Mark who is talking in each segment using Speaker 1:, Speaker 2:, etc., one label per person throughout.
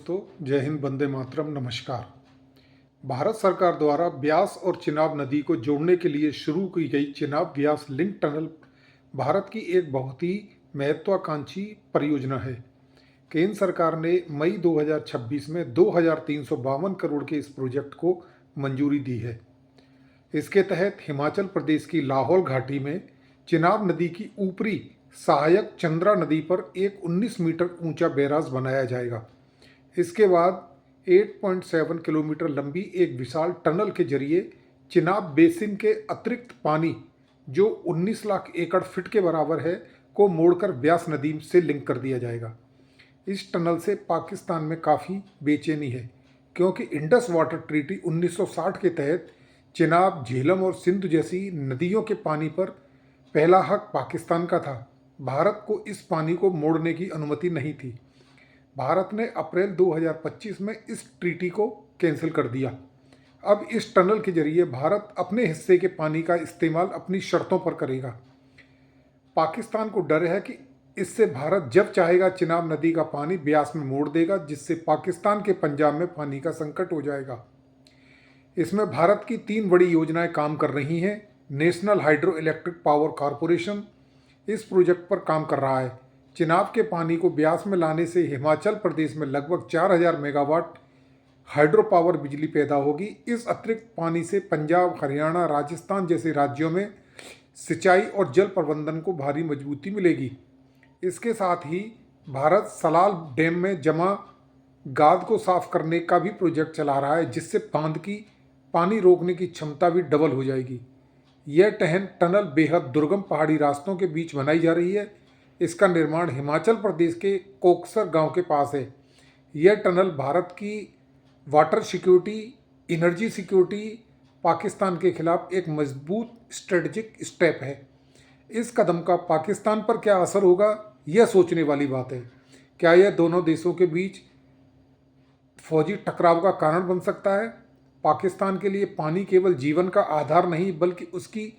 Speaker 1: दोस्तों, जय हिंद, वंदे मातरम, नमस्कार। भारत सरकार द्वारा ब्यास और चिनाब नदी को जोड़ने के लिए शुरू की गई चिनाब ब्यास लिंक टनल भारत की एक बहुत ही महत्वाकांक्षी परियोजना है। केंद्र सरकार ने मई 2026 में 2352 करोड़ के इस प्रोजेक्ट को मंजूरी दी है। इसके तहत हिमाचल प्रदेश की लाहौल घाटी में चिनाब नदी की ऊपरी सहायक चंद्रा नदी पर एक 19 मीटर ऊंचा बैराज बनाया जाएगा। इसके बाद 8.7 किलोमीटर लंबी एक विशाल टनल के जरिए चिनाब बेसिन के अतिरिक्त पानी, जो 19 लाख एकड़ फीट के बराबर है, को मोड़कर ब्यास नदी से लिंक कर दिया जाएगा। इस टनल से पाकिस्तान में काफ़ी बेचैनी है, क्योंकि इंडस वाटर ट्रीटी 1960 के तहत चिनाब, झेलम और सिंधु जैसी नदियों के पानी पर पहला हक पाकिस्तान का था। भारत को इस पानी को मोड़ने की अनुमति नहीं थी। भारत ने अप्रैल 2025 में इस ट्रीटी को कैंसिल कर दिया। अब इस टनल के जरिए भारत अपने हिस्से के पानी का इस्तेमाल अपनी शर्तों पर करेगा। पाकिस्तान को डर है कि इससे भारत जब चाहेगा चिनाब नदी का पानी ब्यास में मोड़ देगा, जिससे पाकिस्तान के पंजाब में पानी का संकट हो जाएगा। इसमें भारत की 3 बड़ी योजनाएं काम कर रही हैं। National hydro electric power corporation इस प्रोजेक्ट पर काम कर रहा है। चिनाब के पानी को ब्यास में लाने से हिमाचल प्रदेश में लगभग 4000 मेगावाट हाइड्रो पावर बिजली पैदा होगी। इस अतिरिक्त पानी से पंजाब, हरियाणा, राजस्थान जैसे राज्यों में सिंचाई और जल प्रबंधन को भारी मजबूती मिलेगी। इसके साथ ही भारत सलाल डैम में जमा गाद को साफ करने का भी प्रोजेक्ट चला रहा है, जिससे बांध की पानी रोकने की क्षमता भी डबल हो जाएगी। यह टनल बेहद दुर्गम पहाड़ी रास्तों के बीच बनाई जा रही है। इसका निर्माण हिमाचल प्रदेश के कोकसर गांव के पास है। यह टनल भारत की water security, energy security, Pakistan के खिलाफ एक मजबूत स्ट्रेटजिक स्टेप है। इस कदम का पाकिस्तान पर क्या असर होगा, यह सोचने वाली बात है। क्या यह दोनों देशों के बीच फौजी टकराव का कारण बन सकता है? पाकिस्तान के लिए पानी केवल जीवन का आधार नहीं, बल्कि उसकी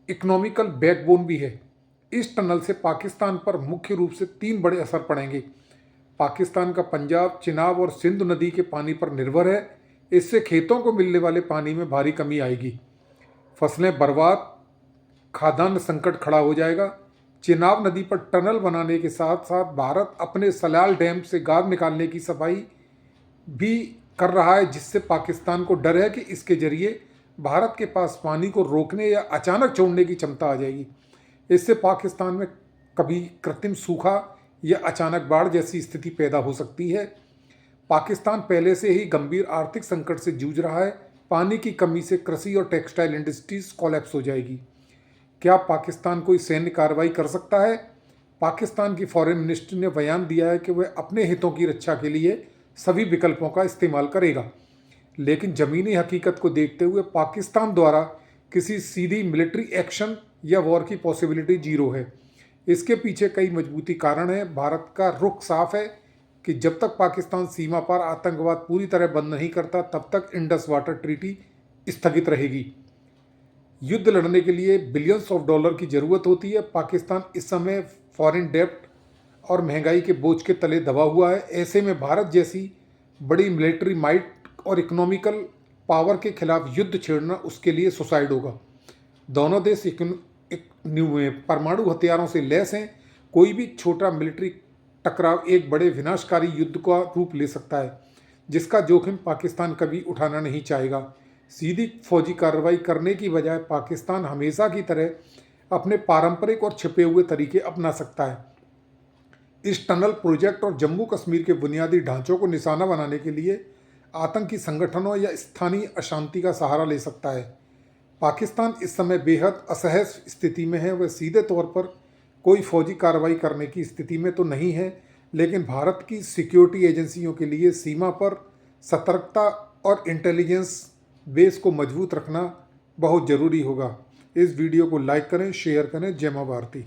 Speaker 1: इकोनॉमिकल बैकबोन भी है। इस टनल से पाकिस्तान पर मुख्य रूप से 3 बड़े असर पड़ेंगे। पाकिस्तान का पंजाब, चिनाब और सिंधु नदी के पानी पर निर्भर है। इससे खेतों को मिलने वाले पानी में भारी कमी आएगी, फसलें बर्बाद, खाद्यान्न संकट खड़ा हो जाएगा। चिनाब नदी पर टनल बनाने के साथ साथ भारत अपने सलाल डैम से गाद निकालने की सफाई भी कर रहा है, जिससे पाकिस्तान को डर है कि इसके जरिए भारत के पास पानी को रोकने या अचानक छोड़ने की क्षमता आ जाएगी। इससे पाकिस्तान में कभी कृत्रिम सूखा या अचानक बाढ़ जैसी स्थिति पैदा हो सकती है। पाकिस्तान पहले से ही गंभीर आर्थिक संकट से जूझ रहा है। पानी की कमी से कृषि और टेक्सटाइल इंडस्ट्रीज कोलैप्स हो जाएगी। क्या पाकिस्तान कोई सैन्य कार्रवाई कर सकता है? पाकिस्तान की फॉरेन मिनिस्ट्री ने बयान दिया है कि वह अपने हितों की रक्षा के लिए सभी विकल्पों का इस्तेमाल करेगा, लेकिन ज़मीनी हकीकत को देखते हुए पाकिस्तान द्वारा किसी सीधी मिलिट्री एक्शन या वॉर की पॉसिबिलिटी 0 है। इसके पीछे कई मजबूती कारण हैं। भारत का रुख साफ है कि जब तक पाकिस्तान सीमा पर आतंकवाद पूरी तरह बंद नहीं करता, तब तक इंडस वाटर ट्रीटी स्थगित रहेगी। युद्ध लड़ने के लिए बिलियंस ऑफ डॉलर की ज़रूरत होती है। पाकिस्तान इस समय फॉरेन डेब्ट और महंगाई के बोझ के तले दबा हुआ है। ऐसे में भारत जैसी बड़ी मिलिट्री माइट और इकोनॉमिकल पावर के खिलाफ युद्ध छेड़ना उसके लिए सुसाइड होगा। दोनों देश परमाणु हथियारों से लैस हैं। कोई भी छोटा मिलिट्री टकराव एक बड़े विनाशकारी युद्ध का रूप ले सकता है, जिसका जोखिम पाकिस्तान कभी उठाना नहीं चाहेगा। सीधी फौजी कार्रवाई करने की बजाय पाकिस्तान हमेशा की तरह अपने पारंपरिक और छिपे हुए तरीके अपना सकता है। इस टनल प्रोजेक्ट और जम्मू कश्मीर के बुनियादी ढांचों को निशाना बनाने के लिए आतंकी संगठनों या स्थानीय अशांति का सहारा ले सकता है। पाकिस्तान इस समय बेहद असहज स्थिति में है। वह सीधे तौर पर कोई फौजी कार्रवाई करने की स्थिति में तो नहीं है, लेकिन भारत की सिक्योरिटी एजेंसियों के लिए सीमा पर सतर्कता और इंटेलिजेंस बेस को मजबूत रखना बहुत ज़रूरी होगा। इस वीडियो को लाइक करें, शेयर करें। जय मां भारती।